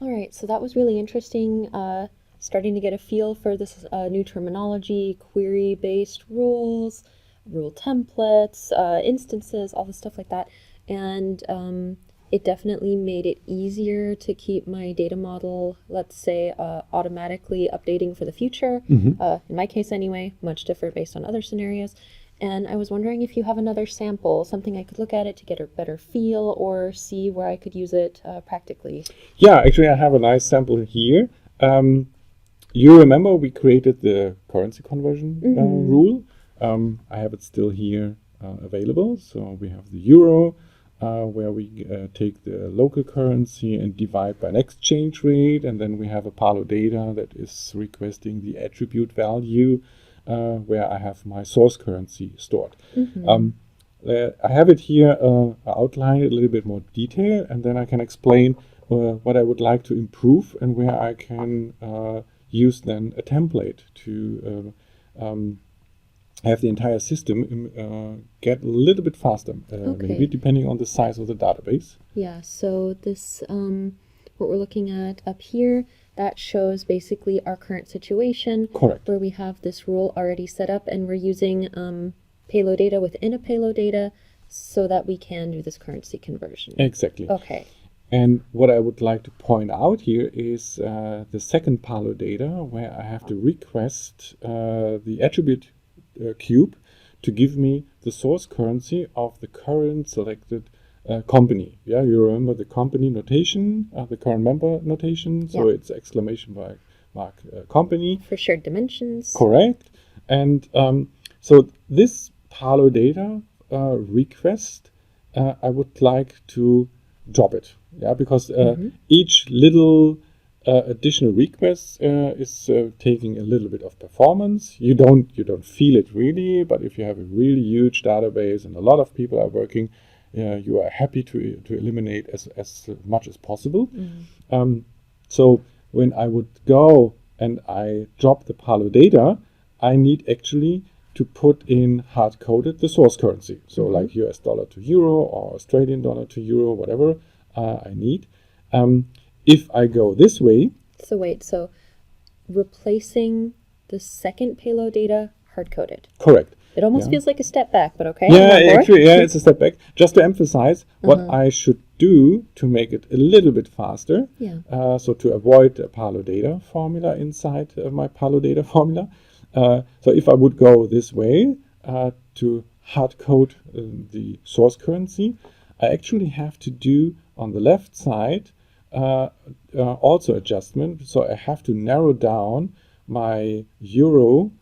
All right, so that was really interesting. Starting to get a feel for this new terminology, query-based rules, rule templates, instances, all the stuff like that. And it definitely made it easier to keep my data model, let's say, automatically updating for the future. In my case anyway, much different based on other scenarios. And I was wondering if you have another sample, something I could look at it to get a better feel or see where I could use it practically. Yeah, actually, I have a nice sample here. You remember we created the currency conversion rule. I have it still here available. So we have the euro, where we take the local currency and divide by an exchange rate. And then we have a Palo data that is requesting the attribute value, where I have my source currency stored. I have it here outlined a little bit more detail, and then I can explain what I would like to improve and where I can use then a template to have the entire system get a little bit faster, maybe depending on the size of the database. Yeah, so this, what we're looking at up here, that shows basically our current situation. Correct. Where we have this rule already set up and we're using payload data within a payload data so that we can do this currency conversion. Exactly. Okay. And what I would like to point out here is the second Palo data, where I have to request the attribute cube to give me the source currency of the current selected company. Yeah, you remember the company notation, the current member notation. So it's exclamation mark company. For shared dimensions. Correct. And so this Palo data request, I would like to drop it. Yeah, because each little additional request is taking a little bit of performance. You don't feel it really, but if you have a really huge database and a lot of people are working, you are happy to eliminate as much as possible. So when I would go and I drop the Palo data, I need actually to put in hard-coded the source currency. So like US dollar to euro or Australian dollar to euro, whatever I need. If I go this way... So wait, so replacing the second payload data hard-coded. Correct. It almost feels like a step back, but okay. Yeah, actually, it's a step back. Just to emphasize what I should do to make it a little bit faster. Yeah. So to avoid a Palo data formula inside my Palo data formula. So if I would go this way to hard code the source currency, I actually have to do on the left side also adjustment. So I have to narrow down my euro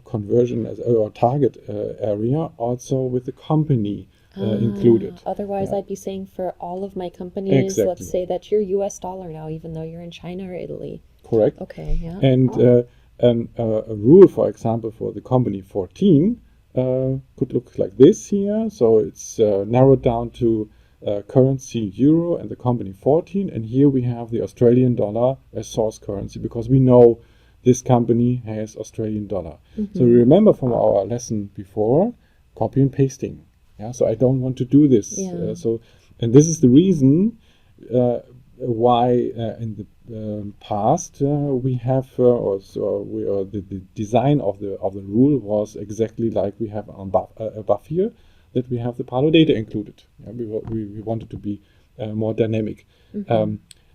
conversion or target area also with the company included. Otherwise, I'd be saying for all of my companies, Exactly. let's say that you're US dollar now, even though you're in China or Italy. Correct. Okay, yeah. And a rule, for example, for the company 14 could look like this here. So it's narrowed down to currency euro and the company 14. And here we have the Australian dollar as source currency because we know this company has Australian dollar. So remember from our lesson before, copy and pasting. Yeah, so I don't want to do this. Yeah. And this is the reason why in the past we have the design of the rule was exactly like we have on above here, that we have the Palo data included. Yeah, we wanted to be more dynamic.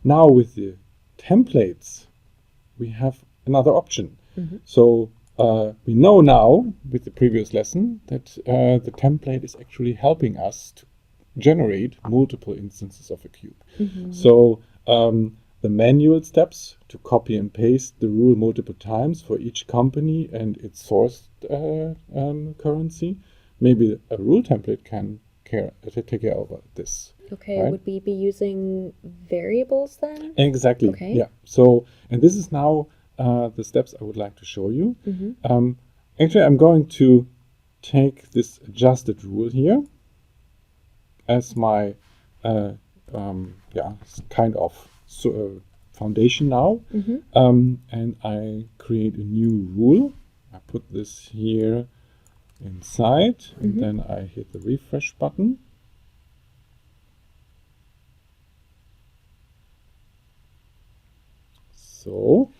Now with the templates, we have another option. So we know now with the previous lesson that the template is actually helping us to generate multiple instances of a cube. So the manual steps to copy and paste the rule multiple times for each company and its source currency, maybe a rule template can take care of this. Okay, right? would we be using variables then? Exactly. Okay. Yeah. So, and this is now the steps I would like to show you. Actually, I'm going to take this adjusted rule here as my kind of foundation now, and I create a new rule. I put this here inside, and then I hit the refresh button. . 。 . 。 . 。 . 。 . . . . . . . 。 . . . . . . 。 . . . . . 。 . . . . . 。 . . 。 . . . . . 。 . . . . 。 . . so.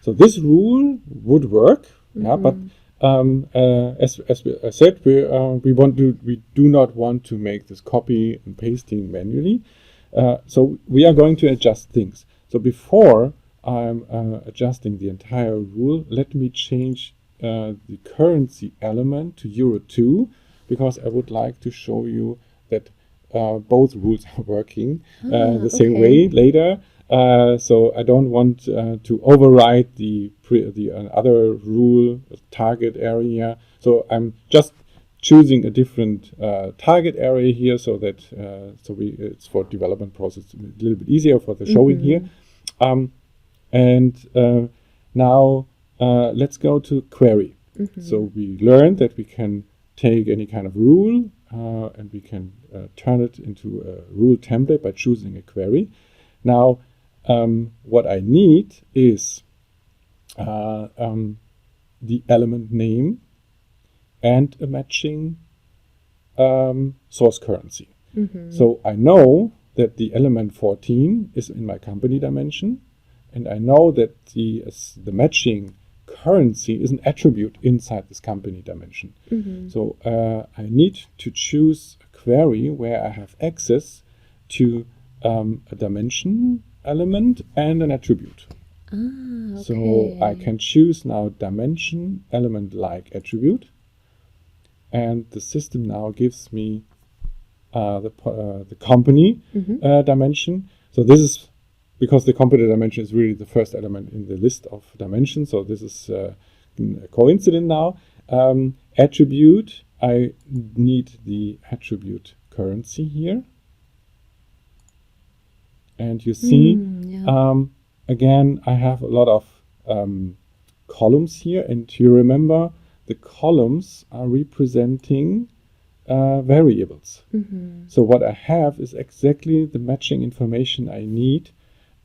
So this rule would work, yeah, but as I said, we do not want to make this copy and pasting manually. So we are going to adjust things. So before I'm adjusting the entire rule, let me change the currency element to Euro 2, because I would like to show you that both rules are working the same way later. So I don't want to override the other rule target area. So I'm just choosing a different target area here, so that it's for development process a little bit easier for the showing here. Now let's go to query. So we learned that we can take any kind of rule and we can turn it into a rule template by choosing a query. Now what I need is the element name and a matching source currency. So I know that the element 14 is in my company dimension, and I know that the matching currency is an attribute inside this company dimension. So I need to choose a query where I have access to a dimension element and an attribute. Okay. So I can choose now dimension element like attribute, and the system now gives me the company dimension. So this is because the company dimension is really the first element in the list of dimensions. So this is a coincidence now. Attribute, I need the attribute currency here. And you see, again, I have a lot of columns here. And you remember the columns are representing variables. So what I have is exactly the matching information I need,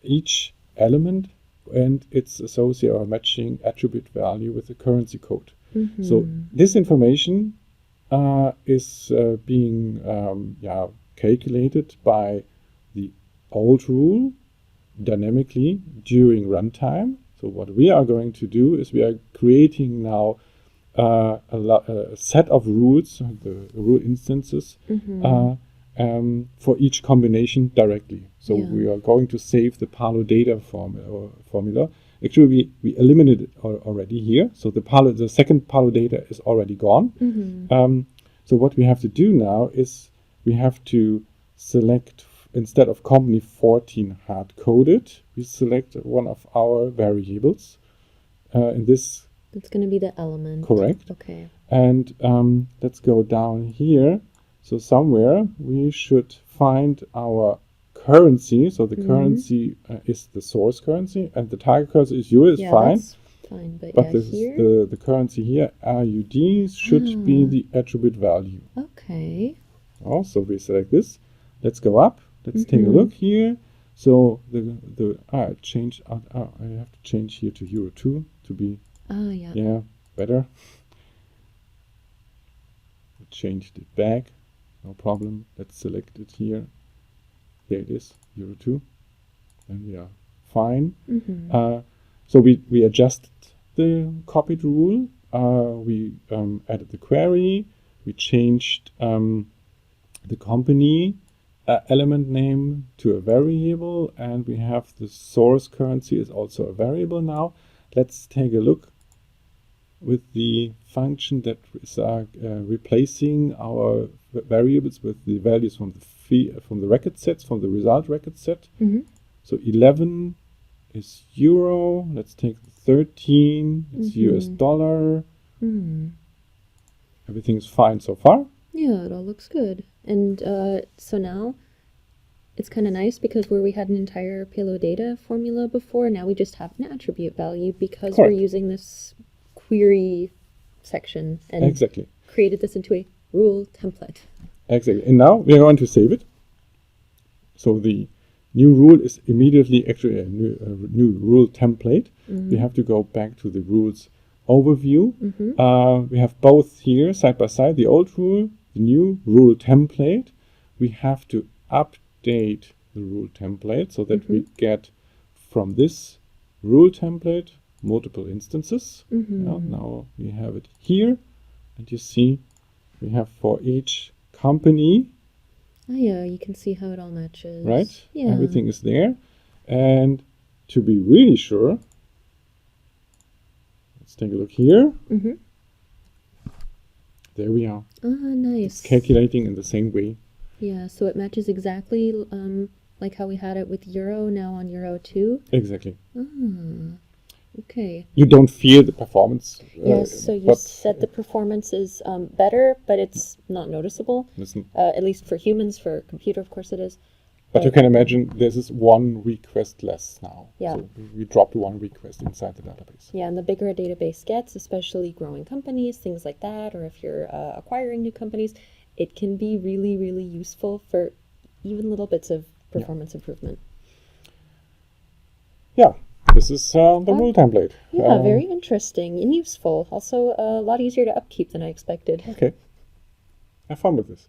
each element and its associated or matching attribute value with the currency code. So this information is being calculated by the old rule dynamically during runtime. So what we are going to do is we are creating now a set of rules, the rule instances, for each combination directly. So we are going to save the Palo data formula. Actually, we eliminated it already here. So the second Palo data is already gone. So what we have to do now is we have to select, instead of company 14 hard-coded, we select one of our variables. In this, it's going to be the element. Correct. Okay. And let's go down here. So somewhere we should find our currency. So the currency is the source currency, and the target currency is euro. Is fine. That's fine. But this here? is the currency here, RUD, should be the attribute value. Okay. Also, we select this. Let's go up. Let's take a look here. So I have to change here to Euro 2 to be better. Changed it back, no problem. Let's select it here. There it is, Euro 2, and we are fine. So we adjusted the copied rule. We added the query. We changed the company element name to a variable, and we have the source currency is also a variable now. Let's take a look with the function that is replacing our variables with the values from the record sets, from the result record set. So 11 is euro. Let's take 13. It's US dollar. Everything's fine so far. Yeah, it all looks good. And so now it's kind of nice because where we had an entire Palo data formula before, now we just have an attribute value because we're using this query section and created this into a rule template. Exactly. And now we are going to save it. So the new rule is immediately actually a new rule template. We have to go back to the rules overview. We have both here side by side, the old rule, the new rule template. We have to update the rule template so that we get from this rule template, multiple instances. Mm-hmm. Now we have it here, and you see we have for each company, Oh yeah, you can see how it all matches. right? Yeah. Everything is there. And to be really sure, let's take a look here. Mm-hmm. There we are. Ah, nice. Calculating in the same way. Yeah, so it matches exactly like how we had it with Euro, now on Euro 2. Exactly. Ah, okay. You don't feel the performance. Yes, so you but said the performance is better, but it's not noticeable. listen, At least for humans, for a computer, of course it is. but you can imagine this is one request less now. Yeah. So we dropped one request inside the database. Yeah, and the bigger a database gets, especially growing companies, things like that, or if you're acquiring new companies, it can be really, really useful for even little bits of performance improvement. Yeah, this is the rule template. Yeah, very interesting and useful. Also, a lot easier to upkeep than I expected. Okay. Have fun with this.